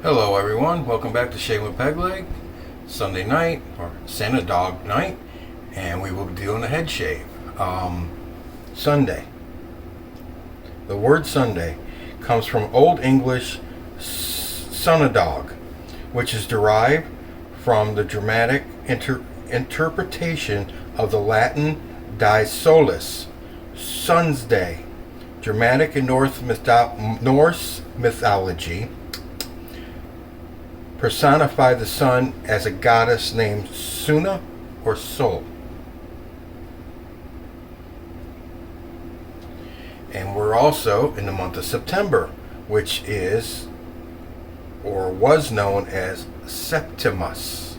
Hello everyone, welcome back to Shave with Peg Leg. Sunday night, or Santa Dog night, and we will be doing a head shave. Sunday. The word Sunday comes from Old English "sunadog," which is derived from the dramatic interpretation of the Latin "dies solis," Sun's Day. Dramatic in Norse mythology personify the sun as a goddess named Suna or Sol. And we're also in the month of September, which is or was known as Septimus.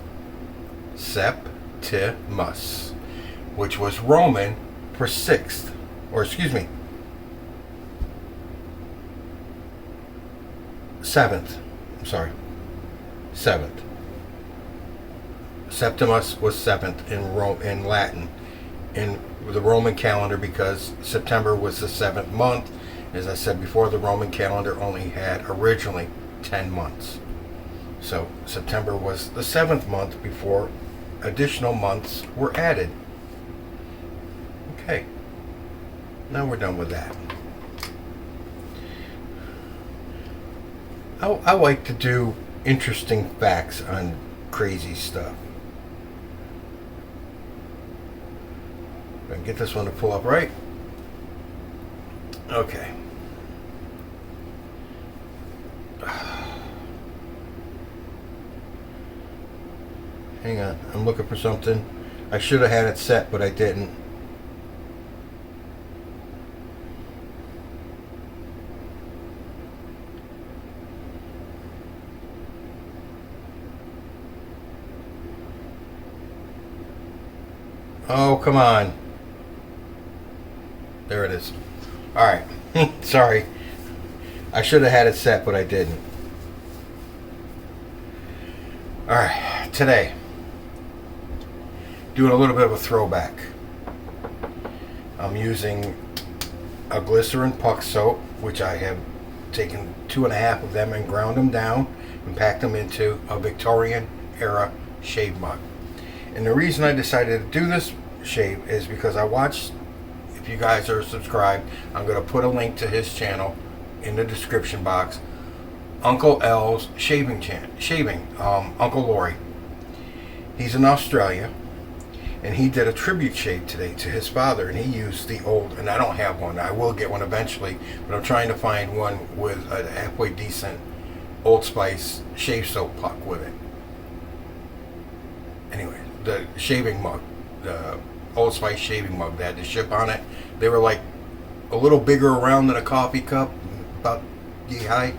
Septimus, which was Roman for sixth, or excuse me, seventh. I'm sorry. Seventh. Septimus was seventh in Latin in the Roman calendar, because September was the seventh month. As I said before, the Roman calendar only had originally 10 months. So September was the seventh month before additional months were added. Okay. Now we're done with that. I like to do interesting facts on crazy stuff. I can get this one to pull up right. Okay. Hang on, I'm looking for something. I should have had it set, but I didn't. Oh, come on. There it is. Alright. Sorry. I should have had it set, but I didn't. Alright. Today, doing a little bit of a throwback. I'm using a glycerin puck soap, which I have taken 2.5 of them and ground them down and packed them into a Victorian era shave mug. And the reason I decided to do this shave is because I watched, if you guys are subscribed, I'm going to put a link to his channel in the description box, UncleL's shaving, Uncle Laurie. He's in Australia, and he did a tribute shave today to his father, and he used the old, and I don't have one, I will get one eventually, but I'm trying to find one with a halfway decent Old Spice shave soap puck with it. Anyway, the shaving mug, the Old Spice shaving mug, they had the ship on it. They were like a little bigger around than a coffee cup, about knee high.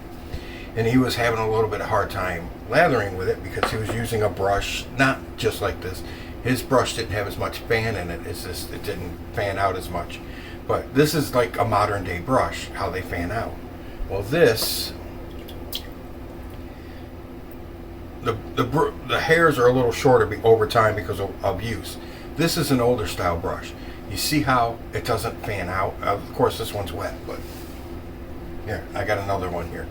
And he was having a little bit of hard time lathering with it because he was using a brush, not just like this. His brush didn't have as much fan in it. It's just, it didn't fan out as much. But this is like a modern day brush, how they fan out. Well, this, the hairs are a little shorter over time because of use. This is an older style brush. You see how it doesn't fan out? Of course this one's wet, but here, I got another one here.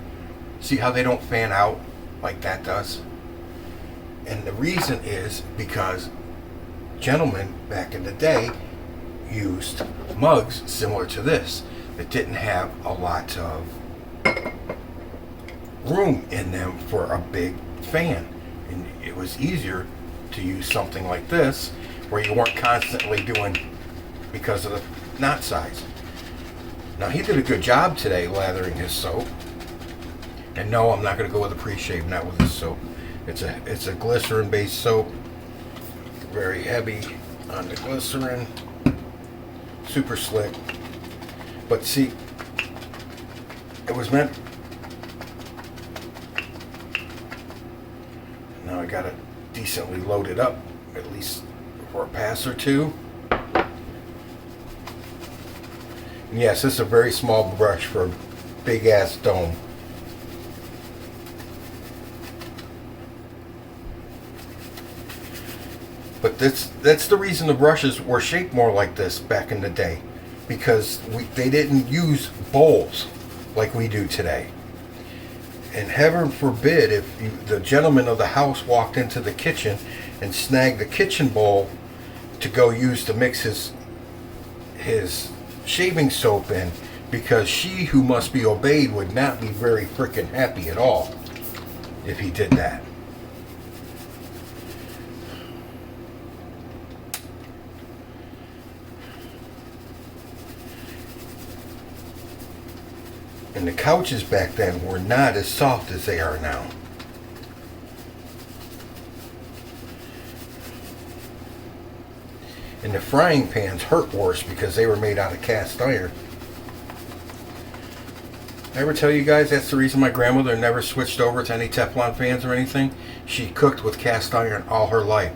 See how they don't fan out like that does? And the reason is because gentlemen back in the day used mugs similar to this that didn't have a lot of room in them for a big fan, and it was easier to use something like this where you weren't constantly doing, because of the knot size. Now he did a good job today lathering his soap, and no, I'm not going to go with a pre-shave, not with this soap. It's a glycerin based soap, very heavy on the glycerin, super slick. But see, it was meant. Now I got it decently loaded up, at least for a pass or two. And yes, this is a very small brush for a big ass dome. But that's the reason the brushes were shaped more like this back in the day, because they didn't use bowls like we do today. And heaven forbid if the gentleman of the house walked into the kitchen and snagged the kitchen bowl to go use to mix his shaving soap in, because she who must be obeyed would not be very freaking happy at all if he did that. And the couches back then were not as soft as they are now. And the frying pans hurt worse because they were made out of cast iron. I ever tell you guys that's the reason my grandmother never switched over to any Teflon pans or anything? She cooked with cast iron all her life.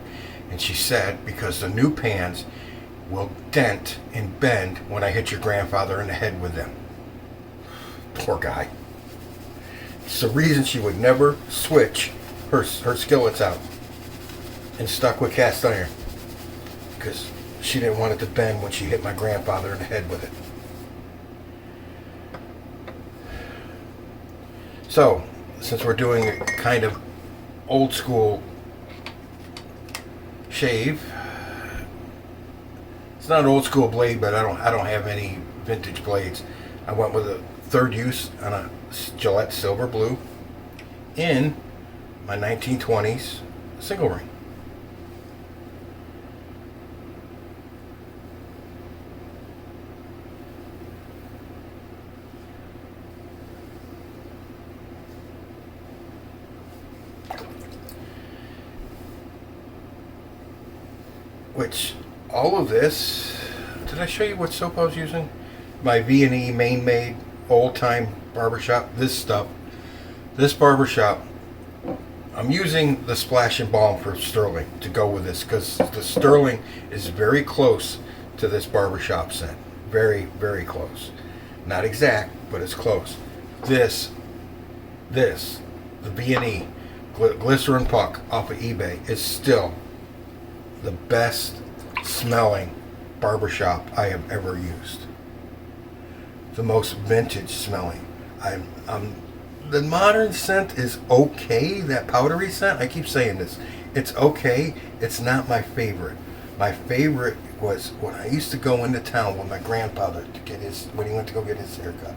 And she said, because the new pans will dent and bend when I hit your grandfather in the head with them. Poor guy. It's the reason she would never switch her skillets out and stuck with cast iron. Because she didn't want it to bend when she hit my grandfather in the head with it. So, since we're doing a kind of old school shave, it's not an old school blade, but I don't have any vintage blades. I went with a third use on a Gillette Silver Blue in my 1920s single ring. Which, all of this, did I show you what soap I was using? My V&E Maine made Old Tyme Barbershop. This barbershop, I'm using the Splash and Balm for Stirling to go with this, because the Stirling is very close to this barbershop scent. Very, very close. Not exact, but it's close. This, the V&E Glycerin Puck off of eBay is still the best smelling barbershop I have ever used. The most vintage smelling. The modern scent is okay, that powdery scent, I keep saying this. It's okay, it's not my favorite. My favorite was when I used to go into town with my grandfather to get when he went to go get his haircut.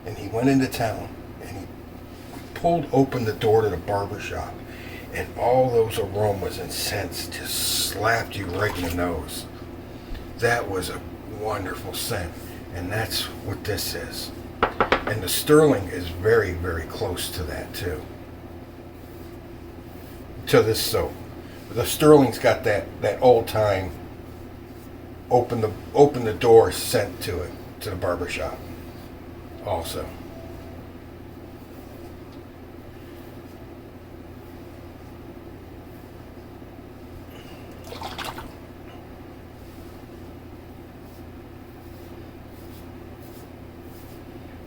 And he went into town and he pulled open the door to the barbershop. And all those aromas and scents just slapped you right in the nose. That was a wonderful scent. And that's what this is. And the Stirling is very, very close to that too. To this soap. The Stirling's got that old time open the door scent to it, to the barbershop also.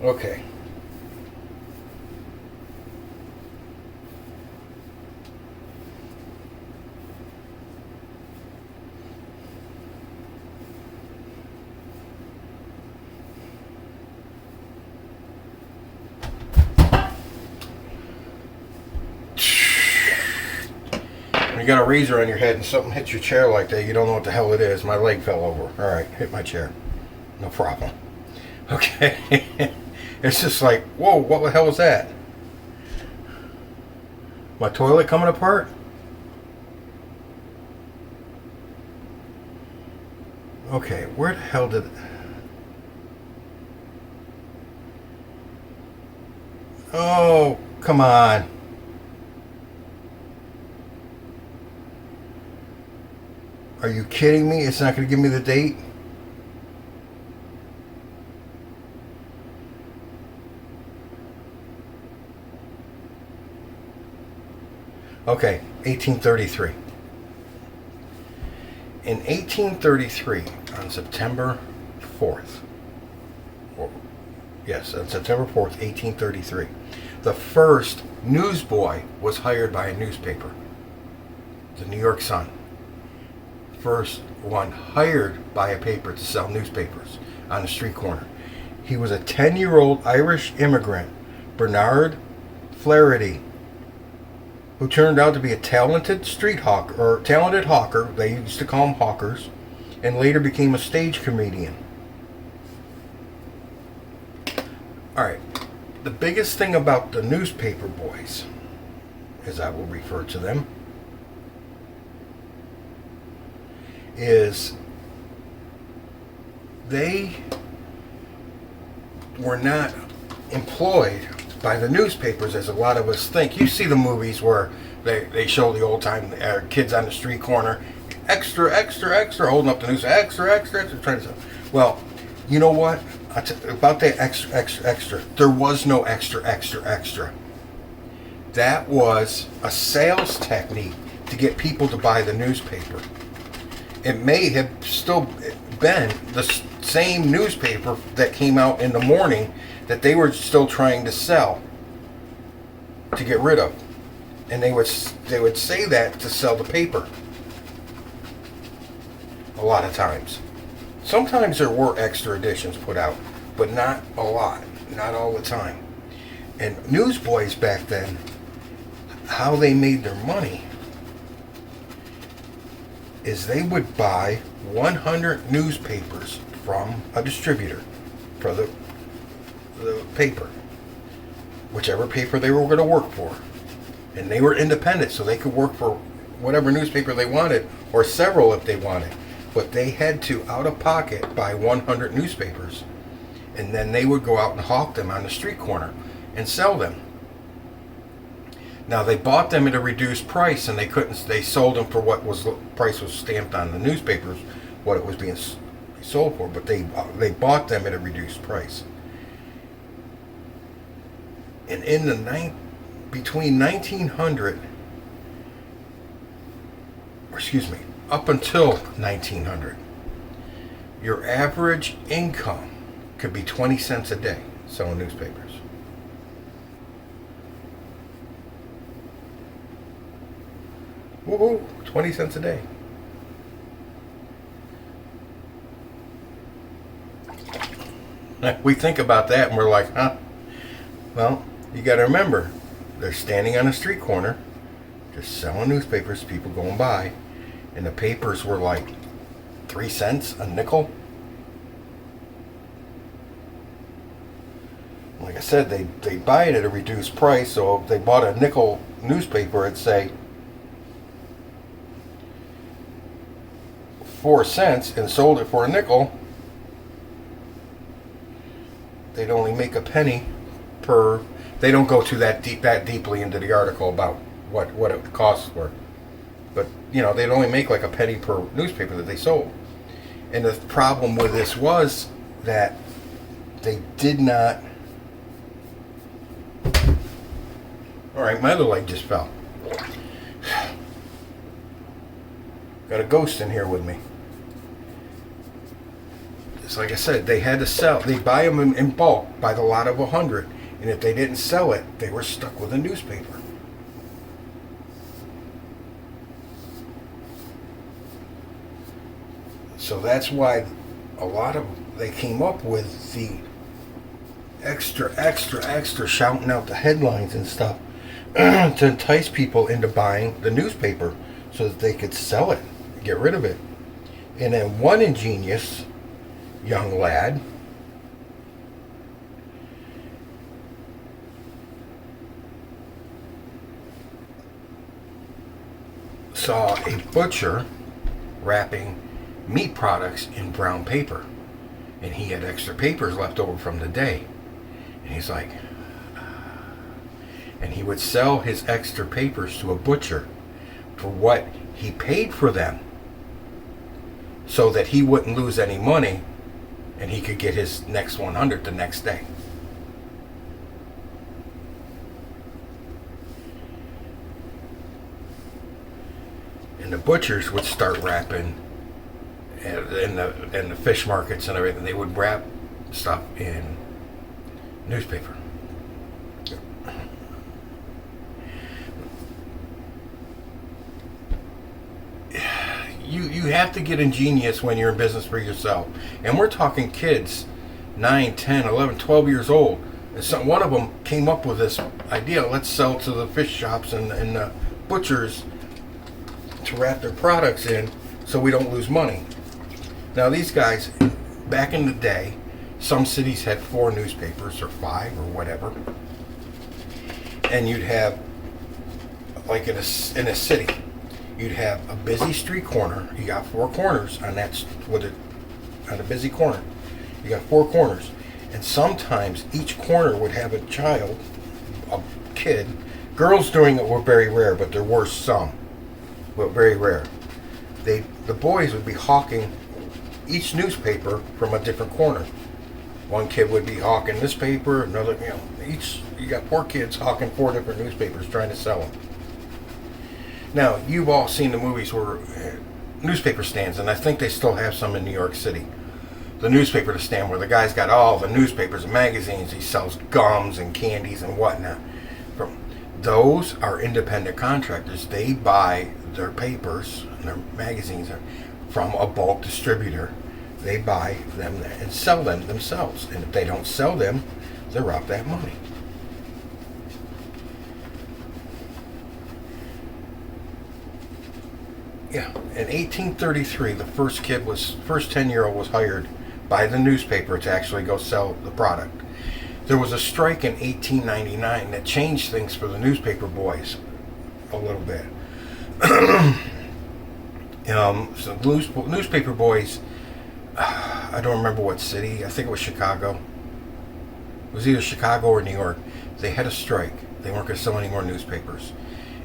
Okay. When you got a razor on your head and something hits your chair like that, you don't know what the hell it is. My leg fell over. All right, hit my chair. No problem. Okay. It's just like, whoa, what the hell was that? My toilet coming apart? Okay, where the hell did... Oh, come on. Are you kidding me? It's not going to give me the date? Okay, 1833. In 1833, on September 4th, on September 4th, 1833, the first newsboy was hired by a newspaper, the New York Sun. First one hired by a paper to sell newspapers on the street corner. He was a 10-year-old Irish immigrant Bernard Flaherty, who turned out to be a talented street hawker, or talented hawker, they used to call them hawkers, and later became a stage comedian. Alright, the biggest thing about the newspaper boys, as I will refer to them, is they were not employed by the newspapers as a lot of us think. You see the movies where they show the old time kids on the street corner, extra, extra, extra, holding up the news, extra, extra, extra, trying to sell. Well, you know what? About that extra, extra, extra, there was no extra, extra, extra. That was a sales technique to get people to buy the newspaper. It may have still been the same newspaper that came out in the morning that they were still trying to sell, to get rid of. And they would say that to sell the paper. A lot of times. Sometimes there were extra editions put out, but not a lot. Not all the time. And newsboys back then, how they made their money is they would buy 100 newspapers from a distributor for the paper, whichever paper they were going to work for. And they were independent, so they could work for whatever newspaper they wanted, or several if they wanted. But they had to, out of pocket, buy 100 newspapers. And then they would go out and hawk them on the street corner and sell them. Now, they bought them at a reduced price, and they sold them for what was price was stamped on the newspapers, what it was being sold for, but they bought them at a reduced price. And between 1900, up until 1900, your average income could be 20 cents a day selling newspapers. Woohoo, 20 cents a day. We think about that and we're like, huh? Well, you got to remember, they're standing on a street corner, just selling newspapers, people going by, and the papers were like 3 cents, a nickel. Like I said, they buy it at a reduced price, so if they bought a nickel newspaper, it'd say 4 cents and sold it for a nickel, they'd only make a penny per. They don't go to that deeply into the article about what it costs for, but they'd only make like a penny per newspaper that they sold. And the problem with this was that they did not. All right, my other leg just fell. Got a ghost in here with me. It's like I said, they had to sell. They buy them in bulk by the lot of 100. And if they didn't sell it, they were stuck with a newspaper. So that's why they came up with the extra, extra, extra, shouting out the headlines and stuff to entice people into buying the newspaper so that they could sell it, get rid of it. And then one ingenious young lad saw a butcher wrapping meat products in brown paper, and he had extra papers left over from the day, and he's like, and he would sell his extra papers to a butcher for what he paid for them, so that he wouldn't lose any money and he could get his next 100 the next day. And the butchers would start wrapping in the fish markets and everything. They would wrap stuff in newspaper. You have to get ingenious when you're in business for yourself. And we're talking kids 9, 10, 11, 12 years old And so one of them came up with this idea: let's sell to the fish shops and the butchers to wrap their products in, so we don't lose money. Now these guys, back in the day, some cities had 4 newspapers or 5 or whatever, and you'd have, like in a city, you'd have a busy street corner. You got 4 corners on that on a busy corner. You got 4 corners, and sometimes each corner would have a child, a kid. Girls doing it were very rare, but there were some, but very rare. The boys would be hawking each newspaper from a different corner. One kid would be hawking this paper, another, you got 4 kids hawking 4 different newspapers trying to sell them. Now, you've all seen the movies where newspaper stands, and I think they still have some in New York City. The newspaper stand where the guy's got all the newspapers and magazines. He sells gums and candies and whatnot. Those are independent contractors. They buy their papers and their magazines from a bulk distributor. They buy them and sell them themselves. And if they don't sell them, they're out that money. Yeah, in 1833, the first 10-year-old was hired by the newspaper to actually go sell the product. There was a strike in 1899 that changed things for the newspaper boys a little bit. So newspaper boys, I don't remember what city, I think it was Chicago. It was either Chicago or New York. They had a strike. They weren't going to sell any more newspapers.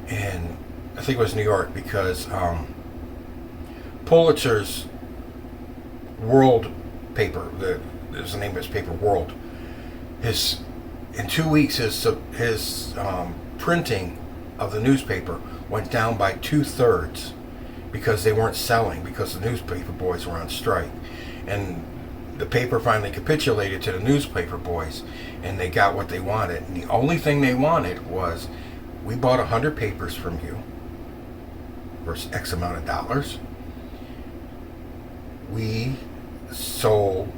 And I think it was New York because Pulitzer's World paper, there's the name of his paper, World. In 2 weeks, his printing of the newspaper went down by 2/3 because they weren't selling, because the newspaper boys were on strike. And the paper finally capitulated to the newspaper boys, and they got what they wanted. And the only thing they wanted was, we bought 100 papers from you for X amount of dollars. We sold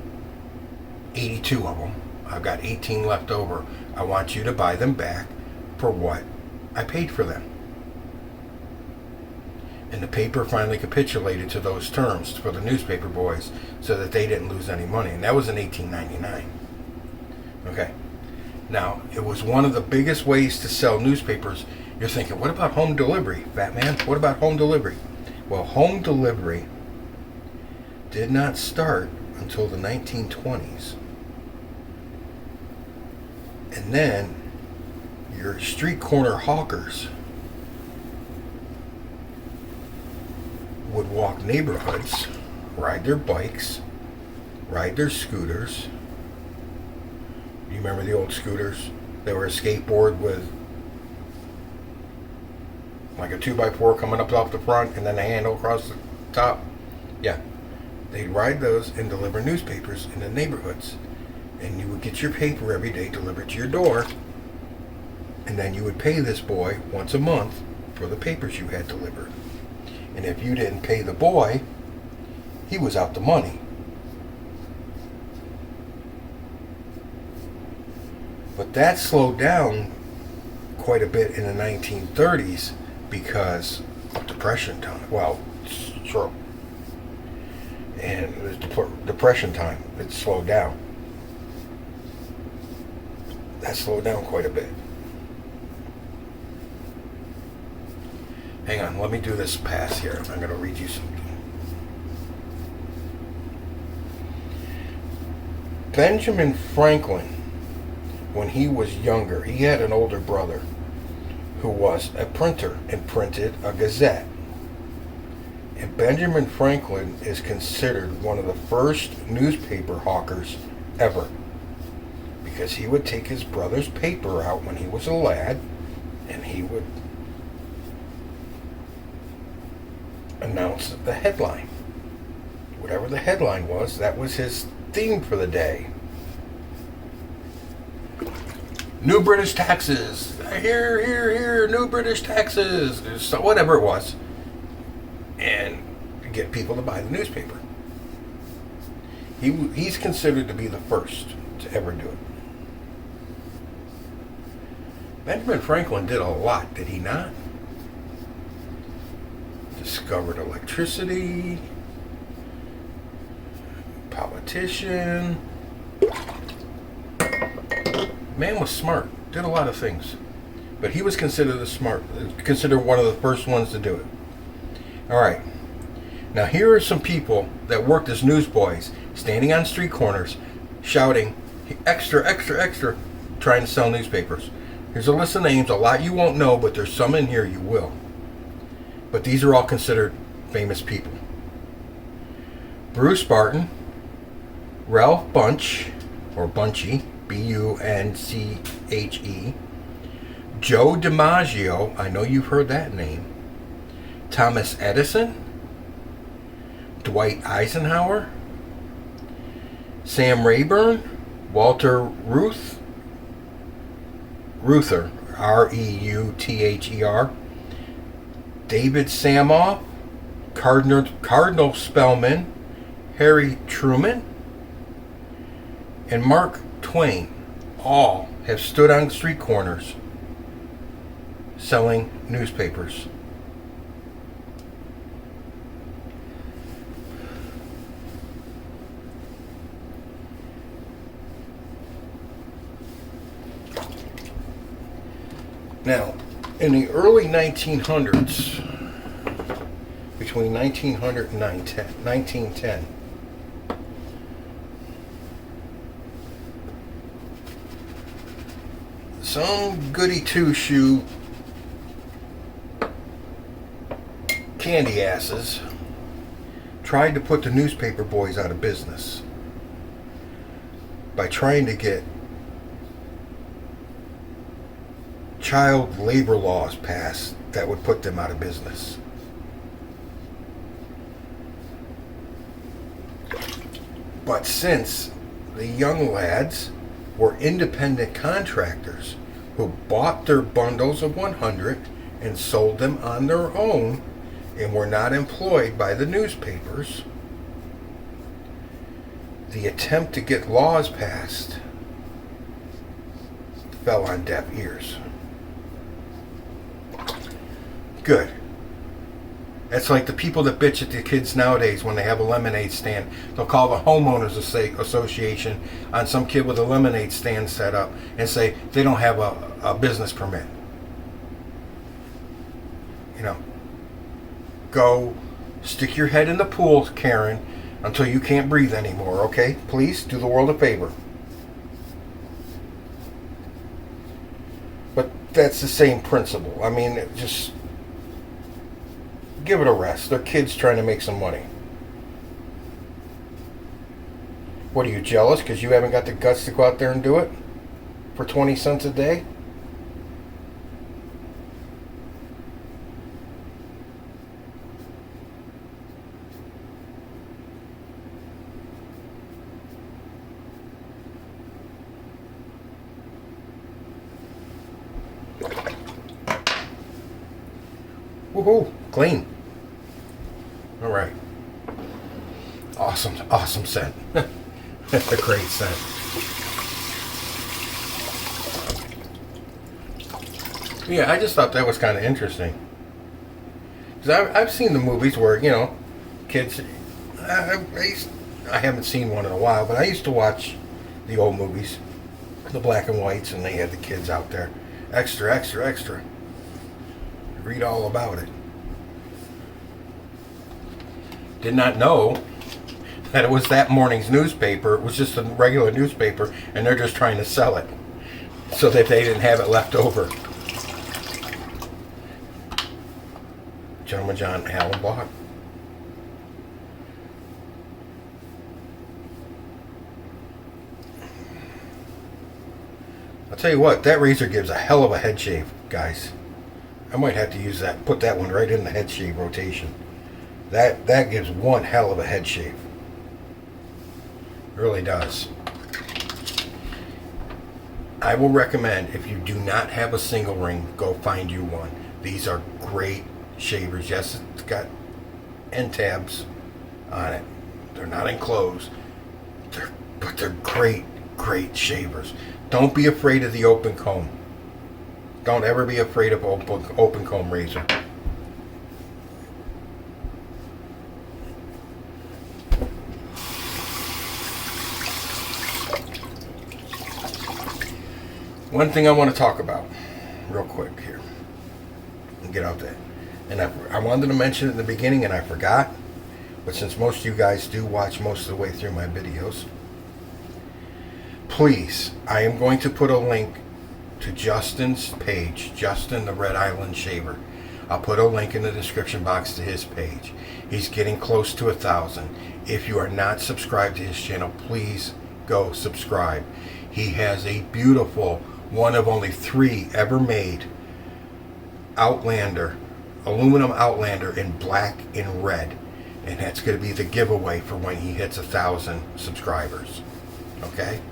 82 of them. I've got 18 left over. I want you to buy them back for what I paid for them. And the paper finally capitulated to those terms for the newspaper boys so that they didn't lose any money. And that was in 1899. Okay. Now, it was one of the biggest ways to sell newspapers. You're thinking, what about home delivery, fat man? What about home delivery? Well, home delivery did not start until the 1920s. And then your street corner hawkers would walk neighborhoods, ride their bikes, ride their scooters. You remember the old scooters? They were a skateboard with like a 2x4 coming up off the front and then a handle across the top. Yeah. They'd ride those and deliver newspapers in the neighborhoods. And you would get your paper every day delivered to your door. And then you would pay this boy once a month for the papers you had delivered. And if you didn't pay the boy, he was out the money. But that slowed down quite a bit in the 1930s because of Depression time. Well, sure. And it was Depression time. It slowed down. That slowed down quite a bit. Hang on, let me do this pass here. I'm going to read you something. Benjamin Franklin, when he was younger, he had an older brother who was a printer and printed a Gazette. And Benjamin Franklin is considered one of the first newspaper hawkers ever, because he would take his brother's paper out when he was a lad, and he would announce the headline. Whatever the headline was, that was his theme for the day. New British taxes. Here, here, here, new British taxes. So whatever it was. And get people to buy the newspaper. He's considered to be the first to ever do it. Benjamin Franklin did a lot, did he not? Discovered electricity, politician. Man was smart, did a lot of things. But he was considered considered one of the first ones to do it. All right. Now here are some people that worked as newsboys, standing on street corners, shouting, extra, extra, extra, trying to sell newspapers. Here's a list of names. A lot you won't know, but there's some in here you will. But these are all considered famous people. Bruce Barton, Ralph Bunche, or Bunchy, B-U-N-C-H-E, Joe DiMaggio, I know you've heard that name, Thomas Edison, Dwight Eisenhower, Sam Rayburn, Walter Reuther, R-E-U-T-H-E-R, David Samoff, Cardinal Spellman, Harry Truman, and Mark Twain all have stood on street corners selling newspapers. Now, in the early 1900s, between 1900 and 1910, some goody two-shoe candy asses tried to put the newspaper boys out of business by trying to get child labor laws passed that would put them out of business. But since the young lads were independent contractors who bought their bundles of 100 and sold them on their own and were not employed by the newspapers, the attempt to get laws passed fell on deaf ears. Good. That's like the people that bitch at the kids nowadays when they have a lemonade stand. They'll call the homeowners association on some kid with a lemonade stand set up and say they don't have a business permit. You know, go stick your head in the pool, Karen, until you can't breathe anymore, okay? Please do the world a favor. But that's the same principle. I mean, just give it a rest. They're kids trying to make some money. What, are you jealous because you haven't got the guts to go out there and do it for 20 cents a day? Woohoo! Clean. All right. Awesome scent. That's a great scent. Yeah, I just thought that was kind of interesting. Because I've seen the movies where, you know, kids... I haven't seen one in a while, but I used to watch the old movies, the black and whites, and they had the kids out there. Extra, extra, extra. Read all about it. Did not know that it was that morning's newspaper. It was just a regular newspaper, and they're just trying to sell it so that they didn't have it left over. Gentleman John Allen bought. I'll tell you what, that razor gives a hell of a head shave, guys. I might have to use that, put that one right in the head shave rotation. That gives one hell of a head shave. It really does. I will recommend, if you do not have a single ring, go find you one. These are great shavers. Yes, it's got end tabs on it. They're not enclosed. But they're great, great shavers. Don't be afraid of the open comb. Don't ever be afraid of open comb razor. One thing I want to talk about real quick here and get out there. And I wanted to mention it in the beginning and I forgot. But since most of you guys do watch most of the way through my videos, please, I am going to put a link to Justin's page, Justin the Red Island Shaver. I'll put a link in the description box to his page. He's getting close to 1,000. If you are not subscribed to his channel, please go subscribe. He has a beautiful, one of only 3 ever made Outlander, aluminum Outlander in black and red. And that's going to be the giveaway for when he hits 1,000 subscribers. Okay?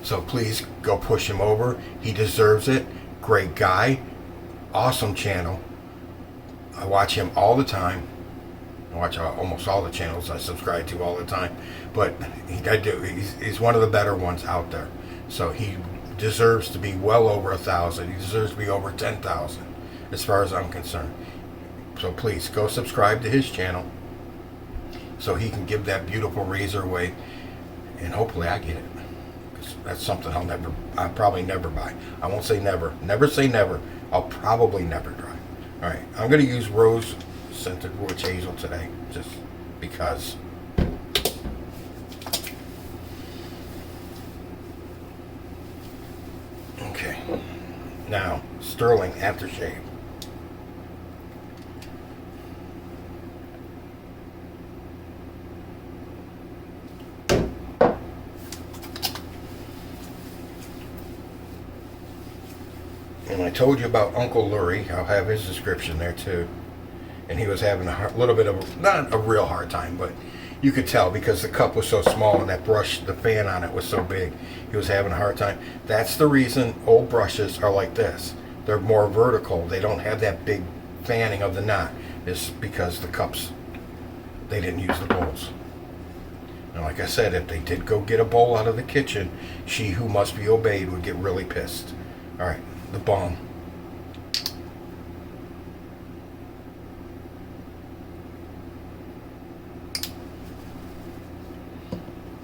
So please go push him over. He deserves it. Great guy. Awesome channel. I watch him all the time. I watch almost all the channels I subscribe to all the time. But he's one of the better ones out there. So he deserves to be well over 1,000. He deserves to be over 10,000 as far as I'm concerned. So please go subscribe to his channel so he can give that beautiful razor away, and hopefully I get it. That's something I'll probably never buy. I won't say never. Never say never. I'll probably never try. All right, I'm going to use rose scented witch hazel today, just because. Okay. Now, Stirling aftershave. And I told you about Uncle Lurie. I'll have his description there too. And he was having a little bit of, not a real hard time, but you could tell because the cup was so small and that brush, the fan on it was so big. He was having a hard time. That's the reason old brushes are like this. They're more vertical. They don't have that big fanning of the knot. It's because the cups, they didn't use the bowls. And like I said, if they did go get a bowl out of the kitchen, she who must be obeyed would get really pissed. All right. The balm.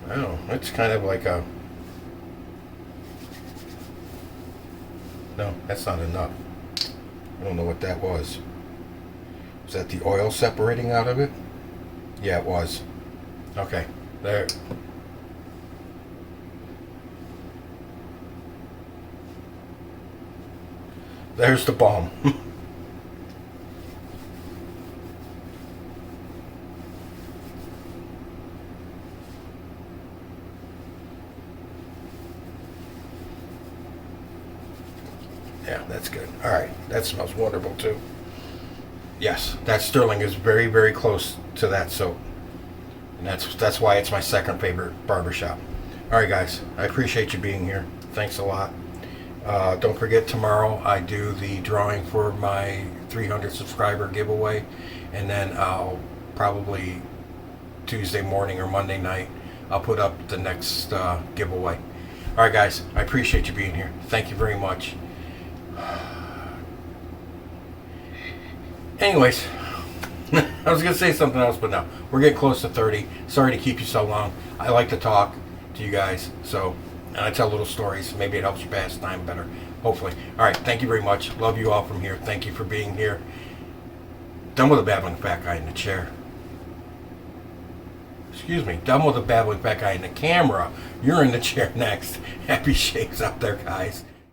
Oh, it's kind of like a... No, that's not enough. I don't know what that was. Was that the oil separating out of it? Yeah, it was. Okay, there. There's the balm. Yeah, that's good. All right, that smells wonderful too. Yes, that Stirling is very, very close to that soap. And that's why it's my second favorite barbershop. All right, guys, I appreciate you being here. Thanks a lot. Don't forget, tomorrow I do the drawing for my 300 subscriber giveaway, and then I'll probably Tuesday morning or Monday night I'll put up the next giveaway. All right, guys, I appreciate you being here. Thank you very much. Anyways, I was gonna say something else, but no, we're getting close to 30. Sorry to keep you so long. I like to talk to you guys, so. And I tell little stories. Maybe it helps you pass time better. Hopefully. All right. Thank you very much. Love you all from here. Thank you for being here. Done with the babbling fat guy in the chair. Excuse me. Done with the babbling fat guy in the camera. You're in the chair next. Happy shaves out there, guys.